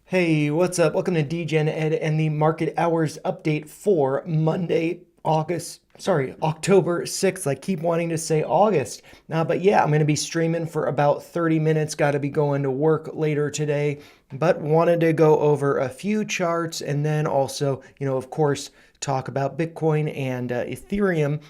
Hey, what's up? Welcome to DGen Ed and the market hours update for Monday, October 6th. I keep wanting to say August. But yeah, I'm going to be streaming for about 30 minutes. Got to be going to work later today, but wanted to go over a few charts and then also, of course, talk about Bitcoin and Ethereum,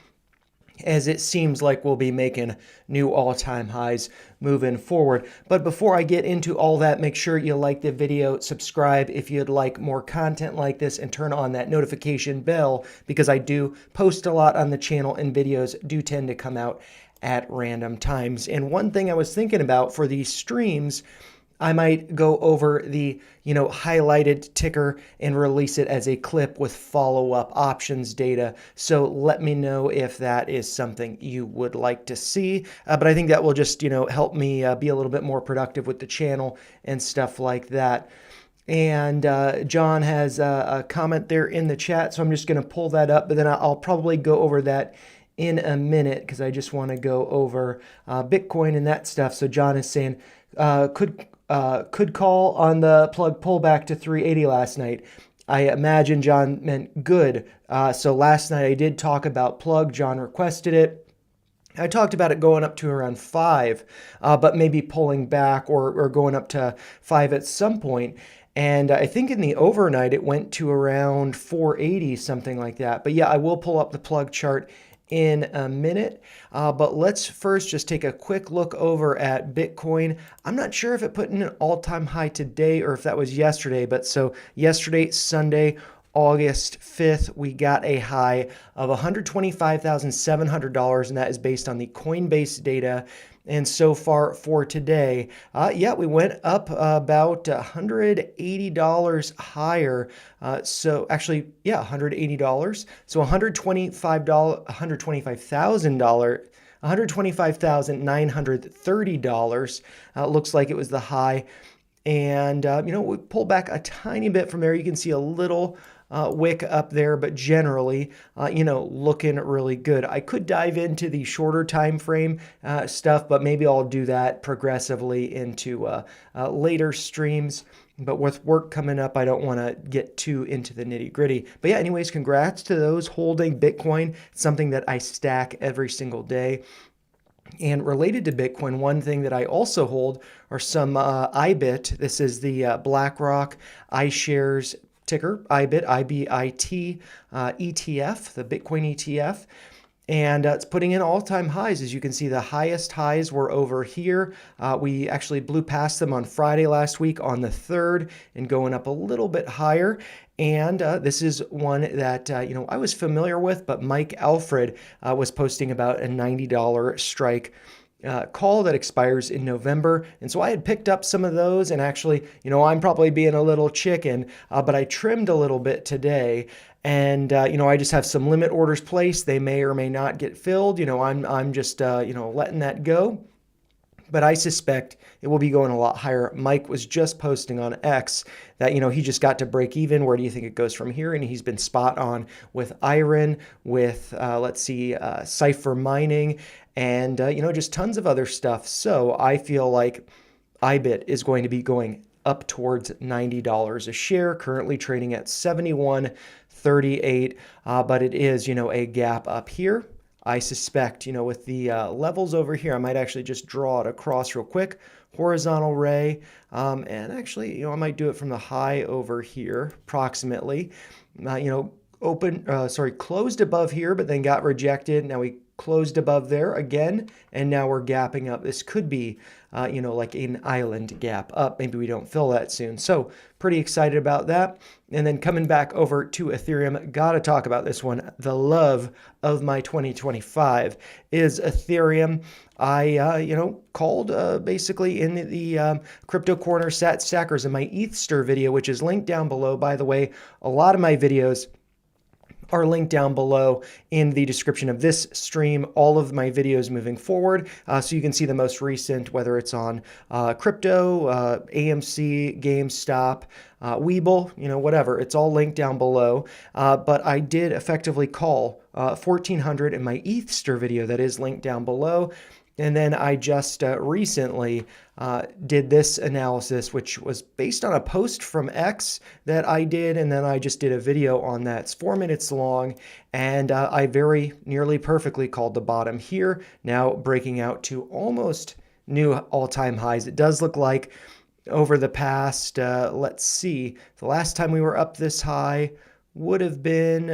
as it seems like we'll be making new all-time highs moving forward. But before I get into all that, make sure you like the video, subscribe if you'd like more content like this, and turn on that notification bell because I do post a lot on the channel and videos do tend to come out at random times. And one thing I was thinking about for these streams, I might go over the, highlighted ticker and release it as a clip with follow-up options data. So let me know if that is something you would like to see. But I think that will just, help me be a little bit more productive with the channel and stuff like that. And John has a comment there in the chat, so I'm just going to pull that up, but then I'll probably go over that in a minute because I just want to go over Bitcoin and that stuff. So John is saying, could call on the plug pullback to 380 last night. I imagine John meant good. So last night I did talk about plug. John requested it. I talked about it going up to around 5, but maybe pulling back or going up to 5 at some point. And I think in the overnight it went to around 480, something like that. But yeah, I will pull up the plug chart in a minute. But let's first just take a quick look over at Bitcoin. I'm not sure if it put in an all-time high today or if that was yesterday, but so yesterday, Sunday, August 5th, we got a high of $125,700, and that is based on the Coinbase data. And so far for today, we went up about $180 higher. So actually, $180. So $125,000. $125,930 looks like it was the high. And, we pulled back a tiny bit from there. You can see a little wick up there, but generally, looking really good. I could dive into the shorter time frame stuff, but maybe I'll do that progressively into later streams. But with work coming up, I don't want to get too into the nitty gritty. But yeah, anyways, congrats to those holding Bitcoin. It's something that I stack every single day. And related to Bitcoin, one thing that I also hold are some IBIT. This is the BlackRock iShares ticker, IBIT, IBIT ETF, the Bitcoin ETF. And it's putting in all-time highs. As you can see, the highest highs were over here. We actually blew past them on Friday last week on the 3rd and going up a little bit higher. And this is one that, I was familiar with, but Mike Alfred was posting about a $90 strike call that expires in November. And so I had picked up some of those, and actually, I'm probably being a little chicken, but I trimmed a little bit today. And, I just have some limit orders placed. They may or may not get filled. I'm just, letting that go. But I suspect it will be going a lot higher. Mike was just posting on X that, he just got to break even. Where do you think it goes from here? And he's been spot on with Iron, with, Cypher Mining, and, just tons of other stuff. So I feel like IBIT is going to be going up towards $90 a share, currently trading at 71.38, but it is, a gap up here. I suspect, with the levels over here, I might actually just draw it across real quick, horizontal ray, and actually, I might do it from the high over here, approximately, closed above here, but then got rejected. Now we closed above there again, and now we're gapping up. This could be, like an island gap up. Maybe we don't fill that soon. So pretty excited about that. And then coming back over to Ethereum, gotta talk about this one. The love of my 2025 is Ethereum. I, called basically in the Crypto Corner Sat Stackers in my ETHster video, which is linked down below. By the way, a lot of my videos are linked down below in the description of this stream, all of my videos moving forward. So you can see the most recent, whether it's on crypto, AMC, GameStop, Webull, whatever. It's all linked down below. But I did effectively call 1400 in my ETHster video that is linked down below. And then I just recently did this analysis, which was based on a post from X that I did. And then I just did a video on that. It's 4 minutes long. And I very nearly perfectly called the bottom here, now breaking out to almost new all-time highs. It does look like over the past, let's see, the last time we were up this high would have been,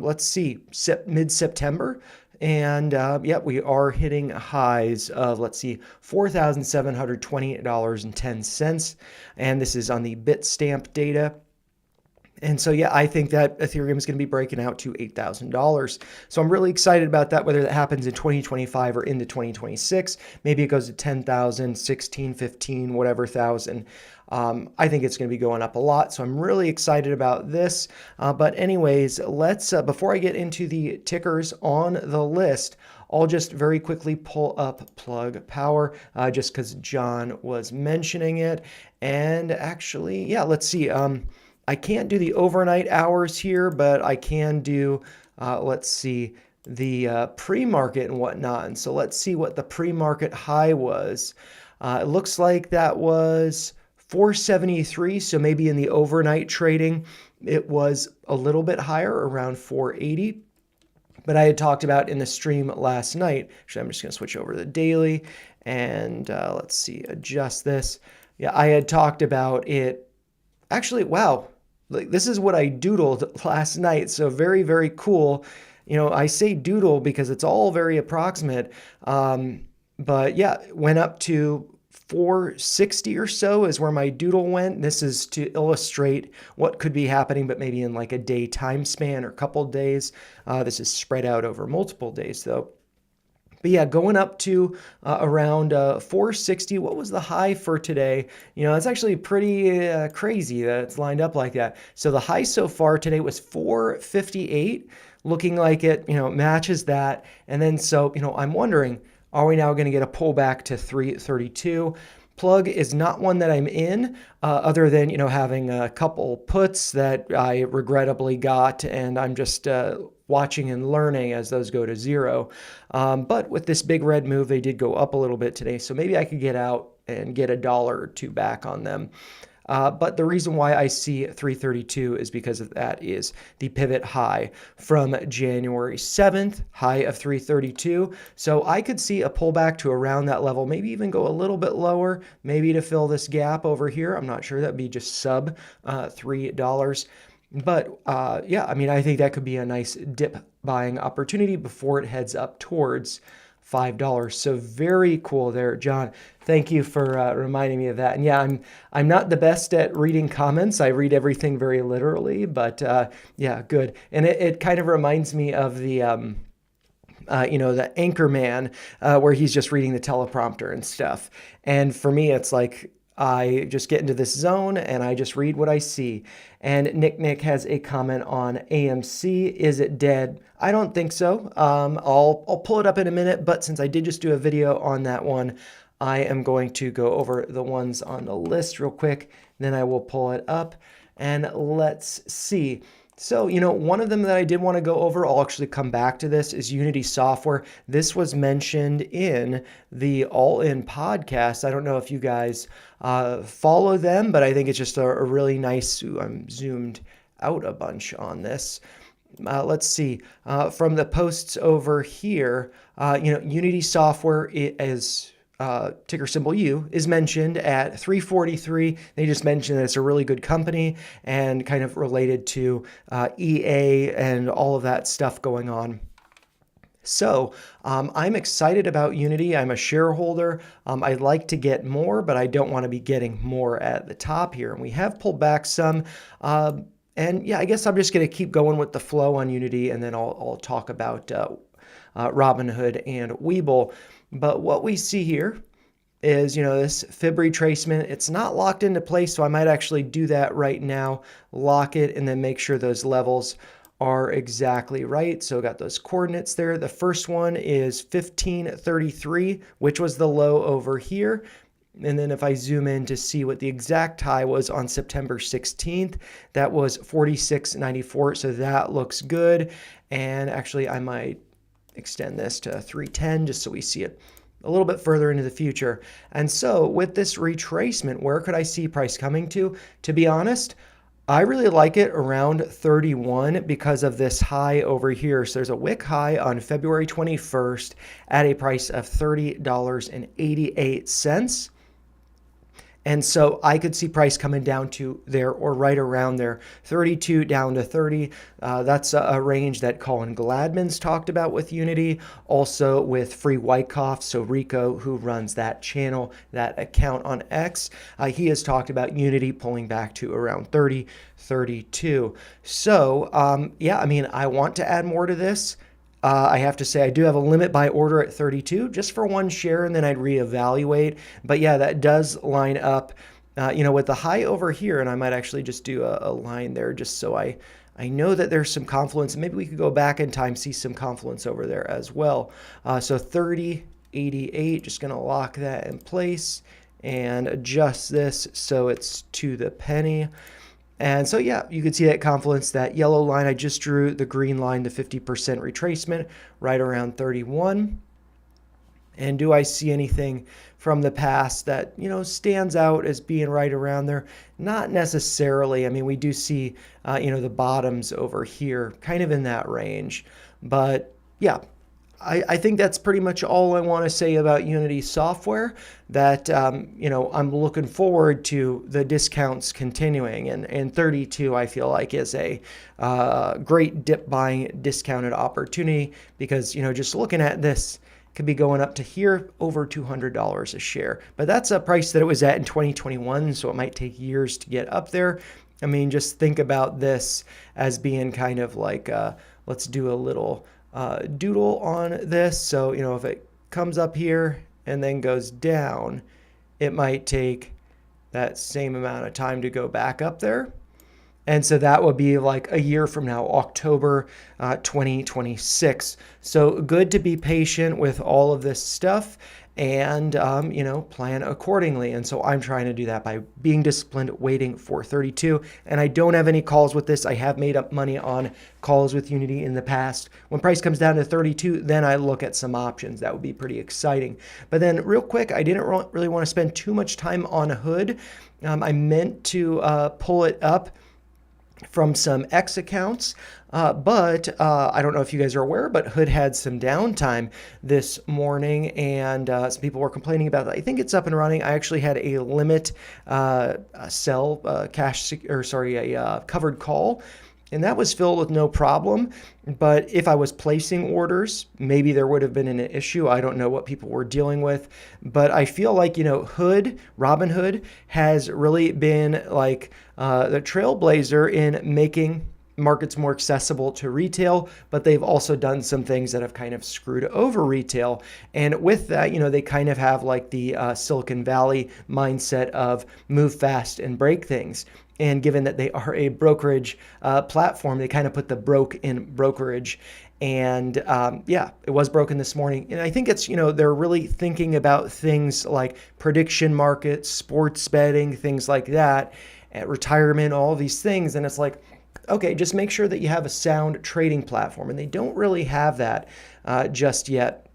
let's see, mid-September. And yeah, we are hitting highs of, let's see, $4,728.10. And this is on the Bitstamp data. And so, yeah, I think that Ethereum is going to be breaking out to $8,000. So I'm really excited about that, whether that happens in 2025 or into 2026. Maybe it goes to 10,000, 16, 15, whatever thousand. I think it's going to be going up a lot. So I'm really excited about this. But anyways, let's, before I get into the tickers on the list, I'll just very quickly pull up Plug Power just because John was mentioning it. And actually, yeah, let's see. I can't do the overnight hours here, but I can do, let's see, the pre-market and whatnot. And so let's see what the pre-market high was. It looks like that was 473. So maybe in the overnight trading, it was a little bit higher, around 480. But I had talked about in the stream last night. Actually, I'm just going to switch over to the daily and let's see, adjust this. Yeah, I had talked about it. Actually, wow. Like, this is what I doodled last night. So very, very cool. You know, I say doodle because it's all very approximate. But yeah, went up to 460 or so is where my doodle went. This is to illustrate what could be happening, but maybe in like a day time span or couple days. This is spread out over multiple days though. But yeah, going up to around 460. What was the high for today? You know, it's actually pretty crazy that it's lined up like that. So the high so far today was 458, looking like it, you know, matches that. And then so, you know, I'm wondering, are we now going to get a pullback to 332? Plug is not one that I'm in, other than, you know, having a couple puts that I regrettably got, and I'm just watching and learning as those go to zero. But with this big red move, they did go up a little bit today, so maybe I could get out and get $1 or $2 back on them. But the reason why I see 332 is because of that is the pivot high from January 7th, high of 332. So I could see a pullback to around that level, maybe even go a little bit lower, maybe to fill this gap over here. I'm not sure. That'd be just sub $3. But yeah, I mean, I think that could be a nice dip buying opportunity before it heads up towards $5. So very cool there, John. Thank you for reminding me of that. And yeah, I'm not the best at reading comments. I read everything very literally, but yeah, good. And it kind of reminds me of the you know, the Anchorman, where he's just reading the teleprompter and stuff. And for me, it's like I just get into this zone and I just read what I see. And Nick has a comment on AMC. Is it dead? I don't think so. I'll pull it up in a minute, but since I did just do a video on that one, I am going to go over the ones on the list real quick. Then I will pull it up and let's see. So, you know, one of them that I did want to go over, I'll actually come back to this, is Unity Software. This was mentioned in the All In podcast. I don't know if you guys follow them, but I think it's just a really nice, I'm zoomed out a bunch on this. Let's see, from the posts over here, you know, Unity Software is ticker symbol U is mentioned at 343. They just mentioned that it's a really good company and kind of related to EA and all of that stuff going on. So I'm excited about Unity. I'm a shareholder. I'd like to get more, but I don't want to be getting more at the top here. And we have pulled back some. And yeah, I guess I'm just going to keep going with the flow on Unity, and then I'll talk about Robinhood and Webull. But what we see here is, you know, this fib retracement. It's not locked into place, so I might actually do that right now, lock it, and then make sure those levels are exactly right. So got those coordinates there. The first one is 1533, which was the low over here. And then if I zoom in to see what the exact high was on September 16th, that was 46.94. So that looks good. And actually, I might extend this to 310 just so we see it a little bit further into the future. And so with this retracement, where could I see price coming to? To be honest, I really like it around 31 because of this high over here. So there's a wick high on February 21st at a price of $30.88. And so I could see price coming down to there or right around there, 32 down to 30. That's a range that Colin Gladman's talked about with Unity, also with Free Wyckoff. So Rico, who runs that channel, that account on X, he has talked about Unity pulling back to around 30, 32. So yeah, I mean, I want to add more to this. I have to say I do have a limit buy order at 32 just for one share, and then I'd reevaluate. But yeah, that does line up, with the high over here, and I might actually just do a line there just so I know that there's some confluence. Maybe we could go back in time, see some confluence over there as well. So 30.88, just going to lock that in place and adjust this so it's to the penny. And so, yeah, you can see that confluence, that yellow line I just drew, the green line, the 50% retracement, right around 31. And do I see anything from the past that, stands out as being right around there? Not necessarily. I mean, we do see, the bottoms over here kind of in that range. But, yeah. I think that's pretty much all I want to say about Unity software, that, I'm looking forward to the discounts continuing. And 32, I feel like, is a great dip buying discounted opportunity because, just looking at this, could be going up to here over $200 a share. But that's a price that it was at in 2021, so it might take years to get up there. I mean, just think about this as being kind of like, let's do a little doodle on this. So, if it comes up here and then goes down, it might take that same amount of time to go back up there. And so that would be like a year from now, October 2026. So good to be patient with all of this stuff and, plan accordingly. And so I'm trying to do that by being disciplined, waiting for 32. And I don't have any calls with this. I have made up money on calls with Unity in the past. When price comes down to 32, then I look at some options. That would be pretty exciting. But then real quick, I didn't really want to spend too much time on Hood. I meant to pull it up from some X accounts, but I don't know if you guys are aware, but Hood had some downtime this morning, and some people were complaining about that. I think it's up and running. I actually had a limit sell a covered call, and that was filled with no problem. But if I was placing orders, maybe there would have been an issue. I don't know what people were dealing with, but I feel like, Robinhood has really been like the trailblazer in making markets more accessible to retail, but they've also done some things that have kind of screwed over retail. And with that, they kind of have like the Silicon Valley mindset of move fast and break things. And given that they are a brokerage platform, they kind of put the broke in brokerage. And it was broken this morning. And I think it's, they're really thinking about things like prediction markets, sports betting, things like that, retirement, all these things. And it's like, okay, just make sure that you have a sound trading platform. And they don't really have that just yet,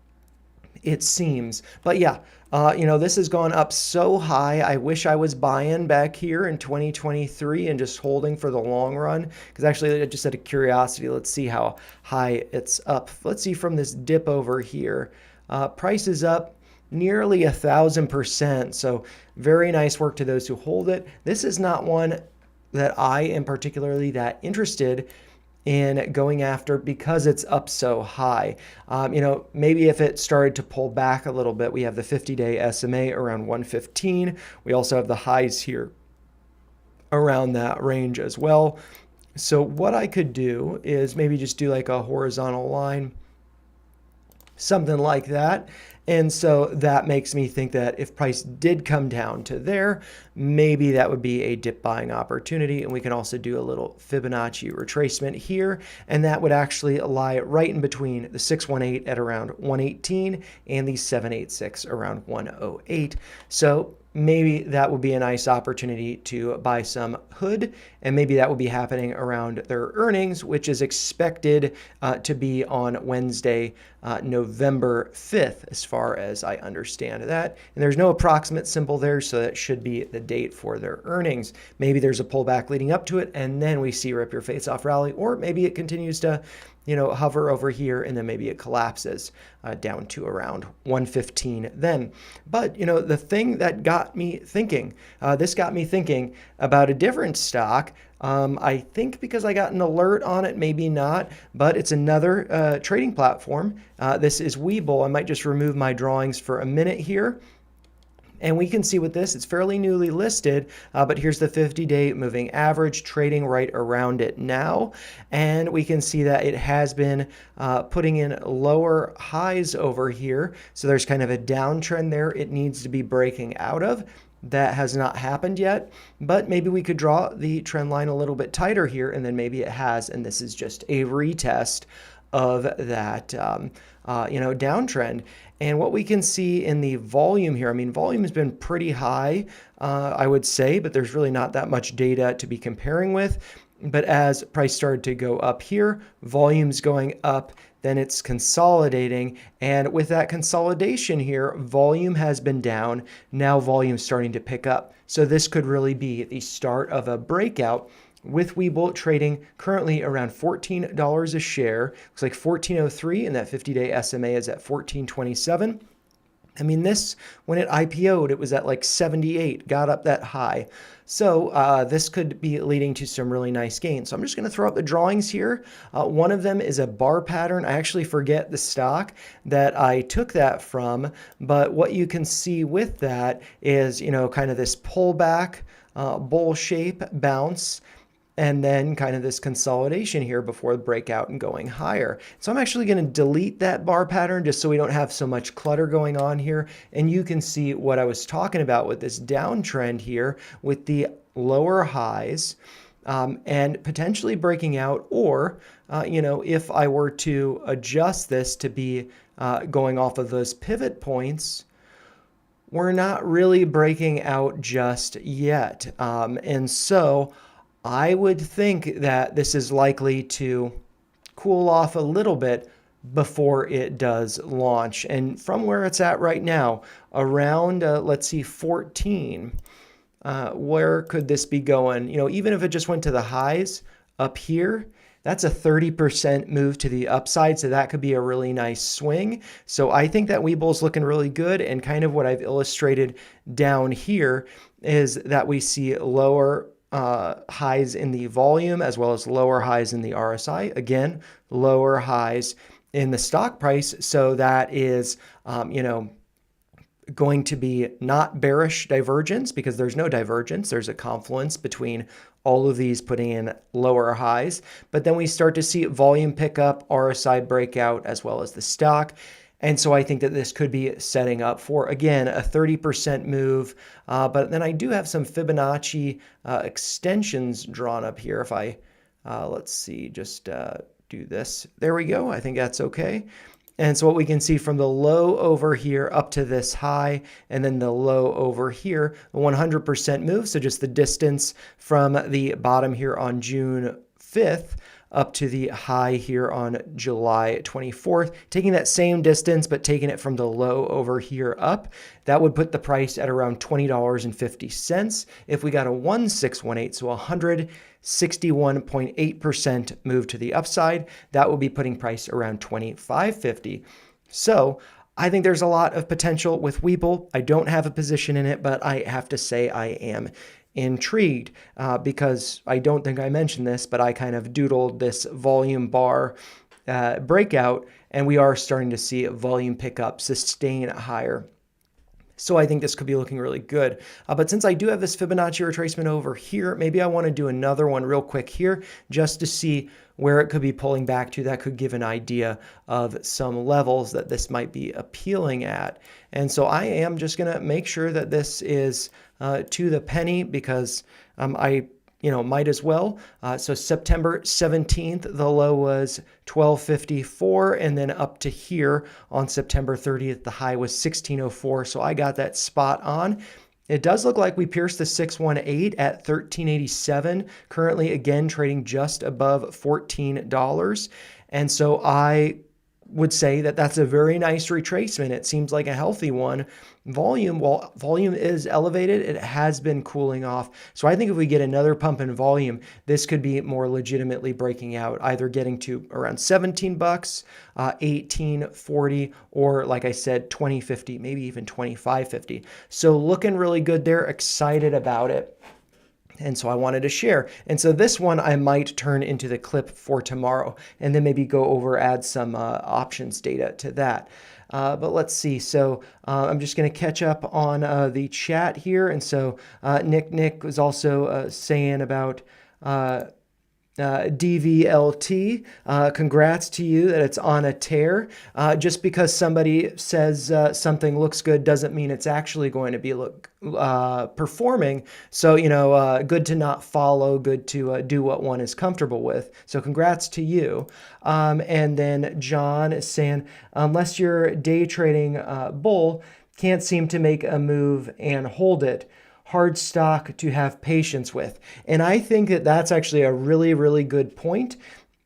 it seems. But yeah, this has gone up so high. I wish I was buying back here in 2023 and just holding for the long run. Because actually, just out of curiosity, let's see how high it's up. Let's see from this dip over here. Price is up nearly 1,000%. So very nice work to those who hold it. This is not one that I am particularly that interested in going after because it's up so high. Maybe if it started to pull back a little bit, we have the 50-day SMA around 115. We also have the highs here around that range as well. So what I could do is maybe just do like a horizontal line, something like that. And so that makes me think that if price did come down to there, maybe that would be a dip buying opportunity. And we can also do a little Fibonacci retracement here. And that would actually lie right in between the 618 at around 118 and the 786 around 108. So maybe that would be a nice opportunity to buy some hood, and maybe that would be happening around their earnings, which is expected to be on Wednesday, November 5th, as far as I understand that. And there's no approximate symbol there, so that should be the date for their earnings. Maybe there's a pullback leading up to it, and then we see rip your face off rally, or maybe it continues to hover over here, and then maybe it collapses down to around 115 then. But, the thing that got me thinking, this got me thinking about a different stock. I think because I got an alert on it, maybe not, but it's another trading platform. This is Webull. I might just remove my drawings for a minute here. And we can see with this, it's fairly newly listed, but here's the 50-day moving average trading right around it now. And we can see that it has been putting in lower highs over here. So there's kind of a downtrend there it needs to be breaking out of. That has not happened yet, but maybe we could draw the trend line a little bit tighter here, and then maybe it has, and this is just a retest of that downtrend. And what we can see in the volume here, volume has been pretty high, I would say, but there's really not that much data to be comparing with. But as price started to go up here, volume's going up, then it's consolidating. And with that consolidation here, volume has been down. Now volume's starting to pick up. So this could really be the start of a breakout, with Webull trading currently around $14 a share. Looks like 14.03, and that 50-day SMA is at 14.27. This, when it IPO'd, it was at like 78, got up that high. So this could be leading to some really nice gains. So I'm just going to throw up the drawings here. One of them is a bar pattern. I actually forget the stock that I took that from, but what you can see with that is, kind of this pullback, bull shape bounce, and then kind of this consolidation here before the breakout and going higher. So I'm actually going to delete that bar pattern just so we don't have so much clutter going on here. And you can see what I was talking about with this downtrend here with the lower highs and potentially breaking out, or, if I were to adjust this to be going off of those pivot points, we're not really breaking out just yet. And so I would think that this is likely to cool off a little bit before it does launch. And from where it's at right now, around, let's see, 14, where could this be going? Even if it just went to the highs up here, that's a 30% move to the upside, so that could be a really nice swing. So I think that Webull's looking really good, and kind of what I've illustrated down here is that we see lower highs in the volume as well as lower highs in the RSI. Again, lower highs in the stock price. So that is, going to be not bearish divergence, because there's no divergence. There's a confluence between all of these putting in lower highs. But then we start to see volume pick up, RSI breakout, as well as the stock. And so I think that this could be setting up for, again, a 30% move. But then I do have some Fibonacci extensions drawn up here. If I, let's see, just do this. There we go. I think that's okay. And so what we can see from the low over here up to this high, and then the low over here, a 100% move. So just the distance from the bottom here on June 5th up to the high here on July 24th, taking that same distance, but taking it from the low over here up. That would put the price at around $20.50. If we got a 1618, so 161.8% move to the upside, that will be putting price around $25.50. So I think there's a lot of potential with Webull. I don't have a position in it, but I have to say I am intrigued because I don't think I mentioned this, but I kind of doodled this volume bar breakout, and we are starting to see volume pick up, sustain higher. So I think this could be looking really good. But since I do have this Fibonacci retracement over here, maybe I want to do another one real quick here just to see where it could be pulling back to. That could give an idea of some levels that this might be appealing at. And so I am just going to make sure that this is to the penny, because I might as well. So September 17th, the low was 1254, and then up to here on September 30th, the high was 1604. So I got that spot on. It does look like we pierced the 618 at 1387, currently again trading just above $14. And so I would say that that's a very nice retracement. It seems like a healthy one. While volume is elevated, it has been cooling off. So I think if we get another pump in volume, this could be more legitimately breaking out, either getting to around 17 bucks, 18.40, or like I said, 20.50, maybe even 25.50. So looking really good there, excited about it. And so I wanted to share. And so this one I might turn into the clip for tomorrow and then maybe go over, add some options data to that. But let's see. So I'm just going to catch up on the chat here. And so Nick was also saying about DVLT. Congrats to you that it's on a tear. Just because somebody says something looks good doesn't mean it's actually going to be performing. So, good to not follow, good to do what one is comfortable with. So congrats to you. And then John is saying, unless you're day trading bull, can't seem to make a move and hold it. Hard stock to have patience with. And I think that that's actually a really, really good point,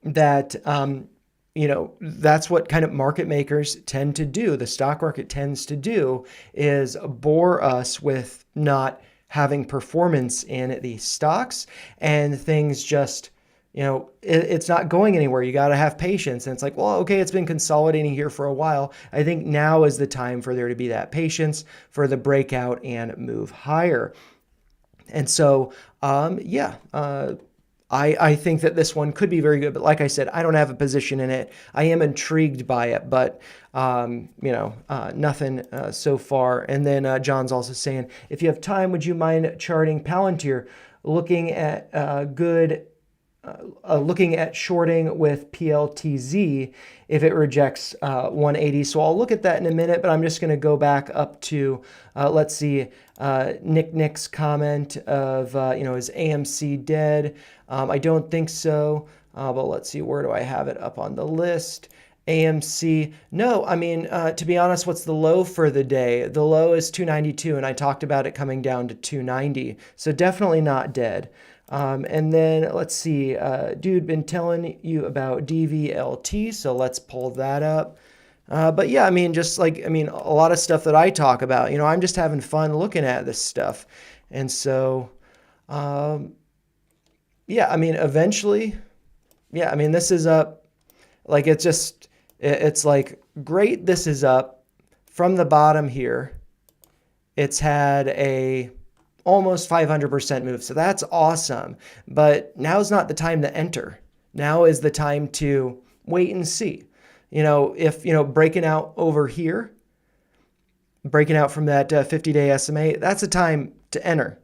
that that's what kind of market makers tend to do. The stock market tends to do is bore us with not having performance in these stocks, and things just, it's not going anywhere. You got to have patience. And it's like, well, okay, it's been consolidating here for a while. I think now is the time for there to be that patience for the breakout and move higher. And so, I think that this one could be very good. But like I said, I don't have a position in it. I am intrigued by it, but, nothing so far. And then John's also saying, if you have time, would you mind charting Palantir, looking at shorting with PLTZ if it rejects 180. So I'll look at that in a minute, but I'm just going to go back up to, let's see, Nick's comment of, is AMC dead? I don't think so, but let's see, where do I have it up on the list? AMC, no, I mean, to be honest, what's the low for the day? The low is 292, and I talked about it coming down to 290. So definitely not dead. And then let's see, dude, been telling you about DVLT, so let's pull that up. But yeah, I mean, a lot of stuff that I talk about, I'm just having fun looking at this stuff. And so, eventually, this is up, like, it's like, great, this is up from the bottom here. It's had a almost 500% move. So that's awesome. But now's not the time to enter. Now is the time to wait and see. If, breaking out over here, breaking out from that 50-day SMA, that's the time to enter.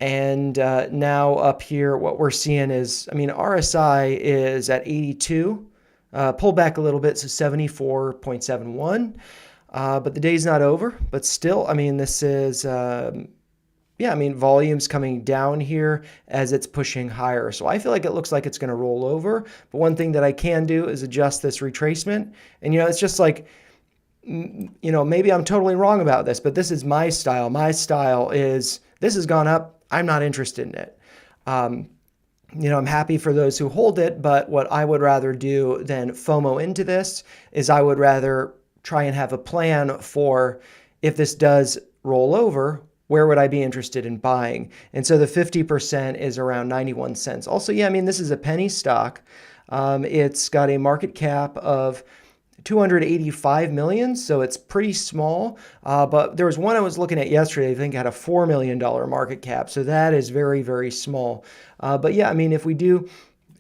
And now up here, what we're seeing is, RSI is at 82, pull back a little bit, so 74.71. But the day's not over. But still, this is... volume's coming down here as it's pushing higher. So I feel like it looks like it's going to roll over. But one thing that I can do is adjust this retracement. And, it's just like, maybe I'm totally wrong about this, but this is my style. My style is, this has gone up. I'm not interested in it. I'm happy for those who hold it, but what I would rather do than FOMO into this is I would rather try and have a plan for, if this does roll over, where would I be interested in buying? And so the 50% is around 91 cents. Also, this is a penny stock. It's got a market cap of 285 million, so it's pretty small. But there was one I was looking at yesterday, I think had a $4 million market cap. So that is very, very small. But if we do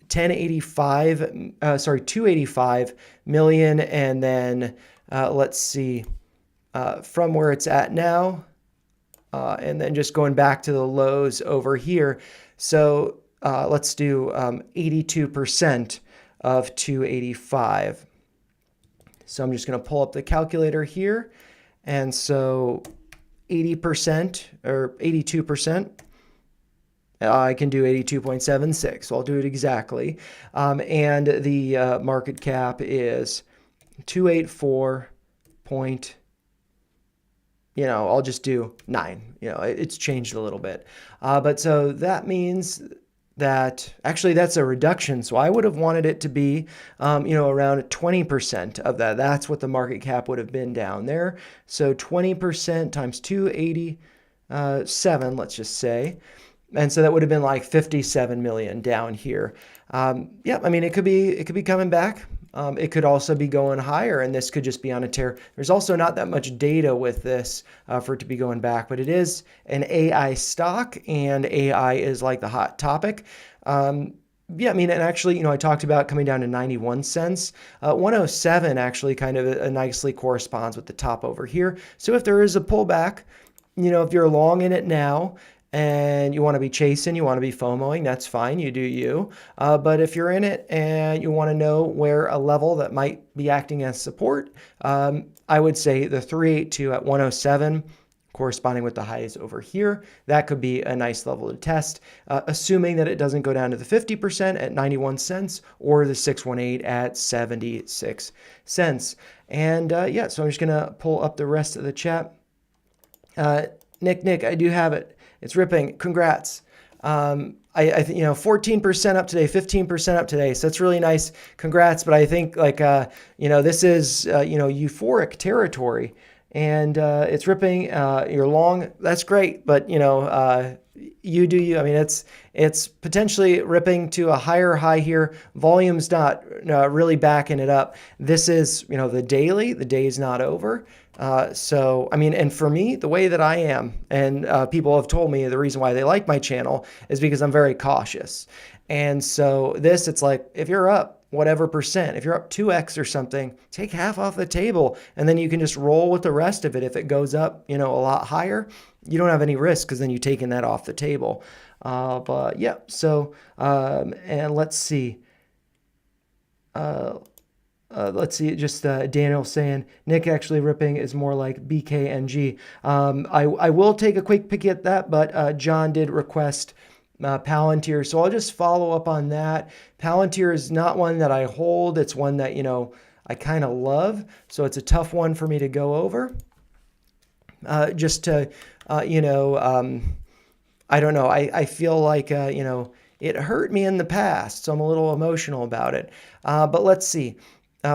285 million, and then let's see, from where it's at now, and then just going back to the lows over here. So let's do 82% of 285. So I'm just going to pull up the calculator here. And so 80% or 82%, I can do 82.76. So I'll do it exactly. And the market cap is 284.2 I'll just do 9. It's changed a little bit. But so that means that actually that's a reduction. So I would have wanted it to be, around 20% of that. That's what the market cap would have been down there. So 20% times 287, let's just say. And so that would have been like 57 million down here. Yeah, I mean, it could be coming back. It could also be going higher, and this could just be on a tear. There's also not that much data with this for it to be going back, but it is an AI stock, and AI is like the hot topic. Yeah, I mean, and actually, I talked about coming down to 91 cents. 107 actually kind of nicely corresponds with the top over here. So if there is a pullback, if you're long in it now, and you want to be chasing, you want to be FOMOing, that's fine, you do you. But if you're in it and you want to know where a level that might be acting as support, I would say the 382 at 107, corresponding with the highs over here, that could be a nice level to test, assuming that it doesn't go down to the 50% at 91 cents or the 618 at 76 cents. And yeah, so I'm just going to pull up the rest of the chat. Nick, I do have it. It's ripping. Congrats. I think 14% up today, 15% up today. So that's really nice. Congrats. But I think this is euphoric territory, and it's ripping. You're long. That's great. But you do you. I mean, it's potentially ripping to a higher high here. Volume's not really backing it up. This is the daily. The day is not over. So, I mean, and for me, the way that I am, and people have told me the reason why they like my channel is because I'm very cautious. And so it's like, if you're up whatever percent, if you're up 2x or something, take half off the table, and then you can just roll with the rest of it. If it goes up, a lot higher, you don't have any risk because then you're taking that off the table. But yeah, so, and let's see. Just Daniel saying, Nick actually ripping is more like BKNG. I will take a quick pick at that, but John did request Palantir. So I'll just follow up on that. Palantir is not one that I hold. It's one that, I kind of love. So it's a tough one for me to go over. Just to, I don't know. I feel like, it hurt me in the past. So I'm a little emotional about it. But let's see.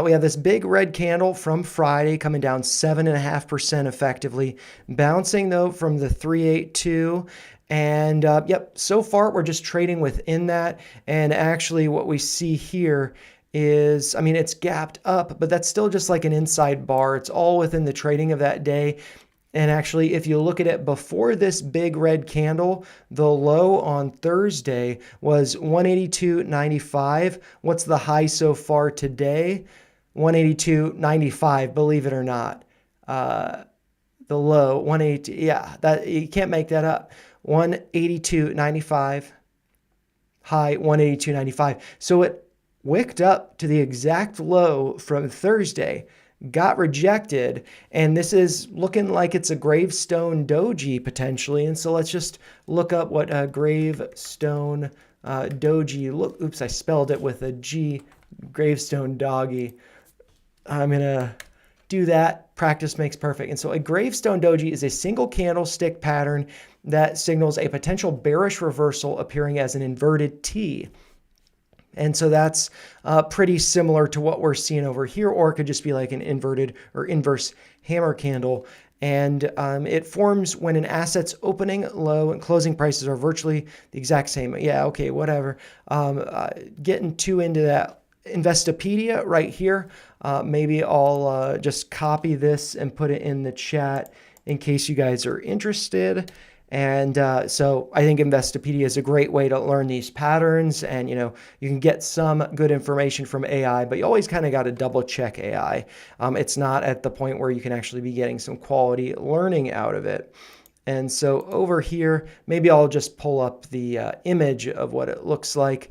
We have this big red candle from Friday coming down 7.5% effectively, bouncing though from the 382. And yep, so far we're just trading within that. And actually what we see here is, I mean, it's gapped up, but that's still just like an inside bar. It's all within the trading of that day. And actually, if you look at it before this big red candle, the low on Thursday was 182.95. What's the high so far today? 182.95, believe it or not. The low, 182, yeah, that you can't make that up. 182.95, high 182.95. So it wicked up to the exact low from Thursday, got rejected, and this is looking like it's a gravestone doji potentially. And so let's just look up what a gravestone doji look. Oops, I spelled it with a G. Gravestone doggy. I'm gonna do that. Practice makes perfect. And so a gravestone doji is a single candlestick pattern that signals a potential bearish reversal appearing as an inverted T. And so that's pretty similar to what we're seeing over here, or it could just be like an inverted or inverse hammer candle. And it forms when an asset's opening low and closing prices are virtually the exact same. Yeah, okay, whatever. Getting too into that Investopedia right here. Maybe I'll just copy this and put it in the chat in case you guys are interested. And so I think Investopedia is a great way to learn these patterns, and you can get some good information from AI, but you always kind of got to double check AI. It's not at the point where you can actually be getting some quality learning out of it. And so over here, maybe I'll just pull up the image of what it looks like.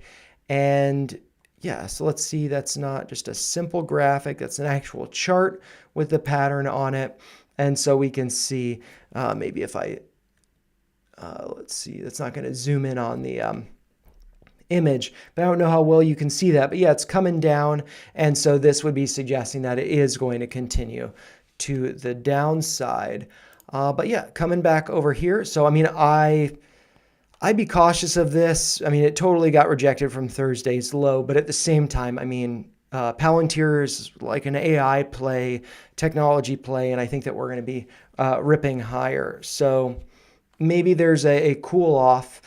And yeah, so let's see, that's not just a simple graphic, that's an actual chart with the pattern on it. And so we can see, maybe if I, let's see, that's not going to zoom in on the image, but I don't know how well you can see that. But yeah, it's coming down. And so this would be suggesting that it is going to continue to the downside. But yeah, coming back over here. So, I mean, I'd be cautious of this. I mean, it totally got rejected from Thursday's low, but at the same time, I mean, Palantir is like an AI play, technology play, and I think that we're going to be ripping higher. So maybe there's a cool off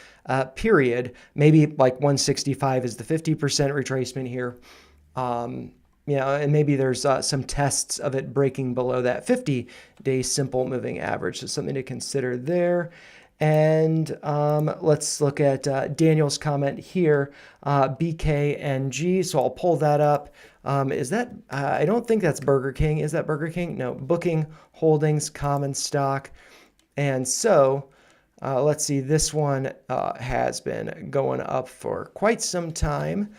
period. Maybe like 165 is the 50% retracement here. And maybe there's some tests of it breaking below that 50-day simple moving average. So something to consider there. And let's look at Daniel's comment here, BKNG. So I'll pull that up. Is that, I don't think that's Burger King. Is that Burger King? No, Booking Holdings, common stock. And so let's see, this one has been going up for quite some time.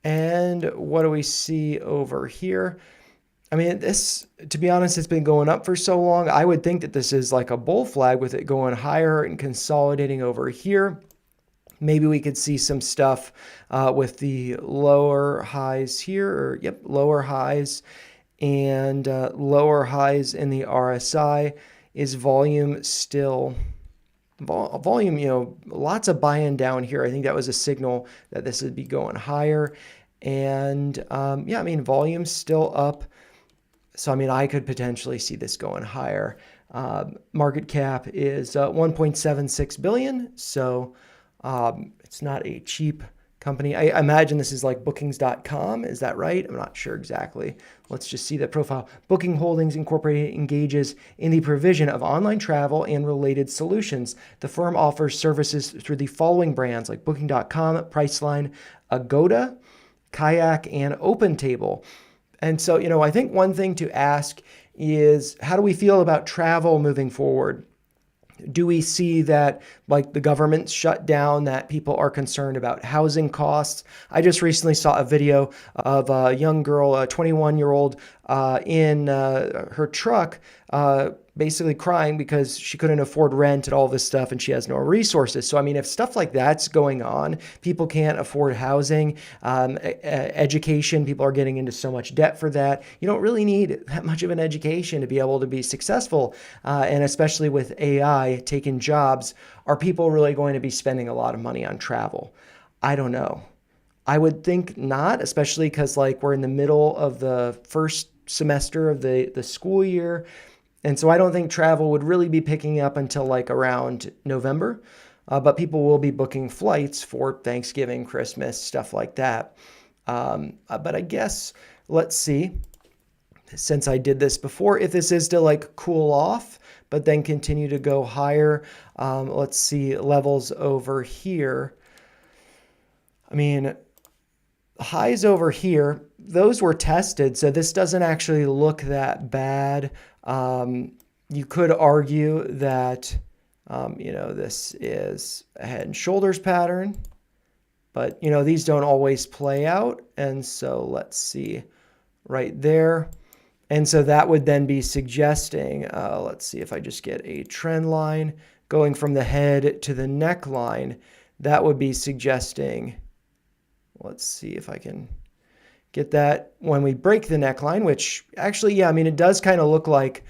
And what do we see over here? I mean, this, to be honest, it's been going up for so long. I would think that this is like a bull flag with it going higher and consolidating over here. Maybe we could see some stuff with the lower highs here, or lower highs and lower highs in the RSI. Is volume still... Volume, lots of buying down here. I think that was a signal that this would be going higher. And I mean, volume's still up. So, I mean, I could potentially see this going higher. Market cap is 1.76 billion. So it's not a cheap company. I imagine this is like bookings.com. Is that right? I'm not sure exactly. Let's just see the profile. Booking Holdings Incorporated engages in the provision of online travel and related solutions. The firm offers services through the following brands like booking.com, Priceline, Agoda, Kayak, and OpenTable. And so, I think one thing to ask is, how do we feel about travel moving forward? Do we see that like the government's shut down, that people are concerned about housing costs? I just recently saw a video of a young girl, a 21-year-old, in her truck, basically crying because she couldn't afford rent and all this stuff, and she has no resources. So, I mean, if stuff like that's going on, people can't afford housing, education, people are getting into so much debt for that. You don't really need that much of an education to be able to be successful. And especially with AI taking jobs, are people really going to be spending a lot of money on travel? I don't know. I would think not, especially because like we're in the middle of the first semester of the school year. And so I don't think travel would really be picking up until like around November. But people will be booking flights for Thanksgiving, Christmas, stuff like that. But I guess, let's see, since I did this before, if this is to like cool off, but then continue to go higher. Let's see levels over here. I mean, highs over here, those were tested. So this doesn't actually look that bad. You could argue that, this is a head and shoulders pattern, but, these don't always play out. And so let's see right there. And so that would then be suggesting, let's see if I just get a trend line going from the head to the neckline, that would be suggesting, let's see if I can get that when we break the neckline, which actually, yeah, I mean, it does kind of look like,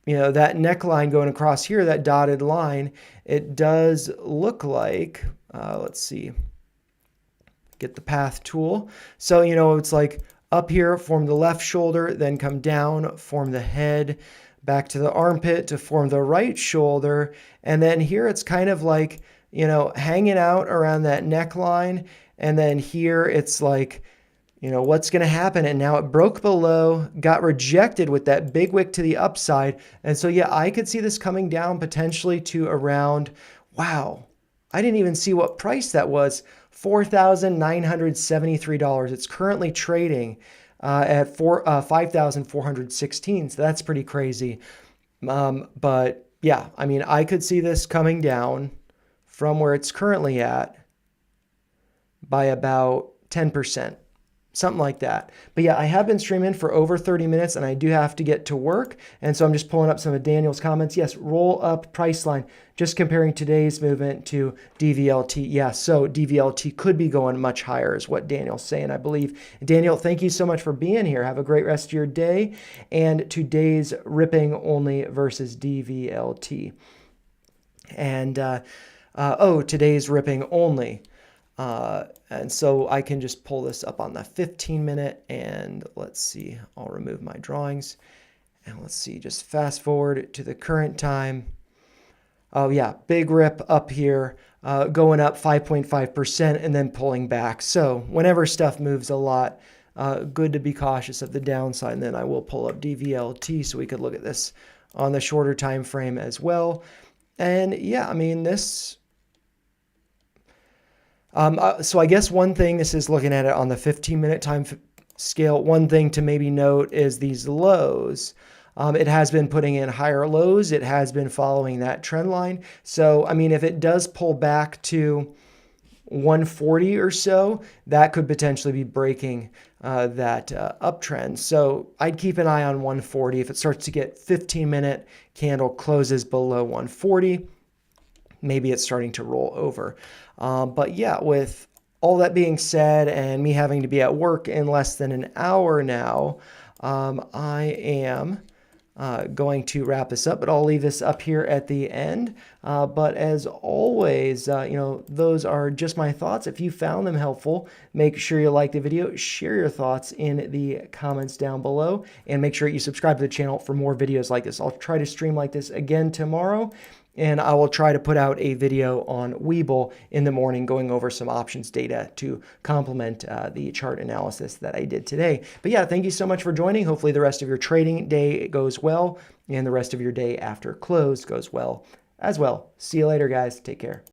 that neckline going across here, that dotted line, it does look like, let's see, get the path tool. So, it's like up here, form the left shoulder, then come down, form the head, back to the armpit to form the right shoulder. And then here it's kind of like, hanging out around that neckline. And then here it's like, what's going to happen? And now it broke below, got rejected with that big wick to the upside. And so, yeah, I could see this coming down potentially to around, wow, I didn't even see what price that was, $4,973. It's currently trading at 5,416. So that's pretty crazy. But yeah, I mean, I could see this coming down from where it's currently at by about 10%. something like that. But yeah, I have been streaming for over 30 minutes and I do have to get to work. And so I'm just pulling up some of Daniel's comments. Yes, roll up price line, just comparing today's movement to DVLT. Yeah, so DVLT could be going much higher is what Daniel's saying, I believe. Daniel, thank you so much for being here. Have a great rest of your day. And today's ripping only versus DVLT. And, today's ripping only. And so I can just pull this up on the 15-minute and let's see, I'll remove my drawings and let's see, just fast forward to the current time. Oh yeah, big rip up here, going up 5.5% and then pulling back. So whenever stuff moves a lot, good to be cautious of the downside. And then I will pull up DVLT so we could look at this on the shorter time frame as well. And yeah, I mean, this... so I guess one thing, this is looking at it on the 15-minute time scale. One thing to maybe note is these lows. It has been putting in higher lows. It has been following that trend line. So, I mean, if it does pull back to 140 or so, that could potentially be breaking that uptrend. So I'd keep an eye on 140. If it starts to get 15-minute candle closes below 140, maybe it's starting to roll over. But yeah, with all that being said and me having to be at work in less than an hour now, I am going to wrap this up, but I'll leave this up here at the end. But as always, those are just my thoughts. If you found them helpful, make sure you like the video, share your thoughts in the comments down below, and make sure you subscribe to the channel for more videos like this. I'll try to stream like this again tomorrow. And I will try to put out a video on Webull in the morning going over some options data to complement the chart analysis that I did today. But yeah, thank you so much for joining. Hopefully the rest of your trading day goes well and the rest of your day after close goes well as well. See you later, guys. Take care.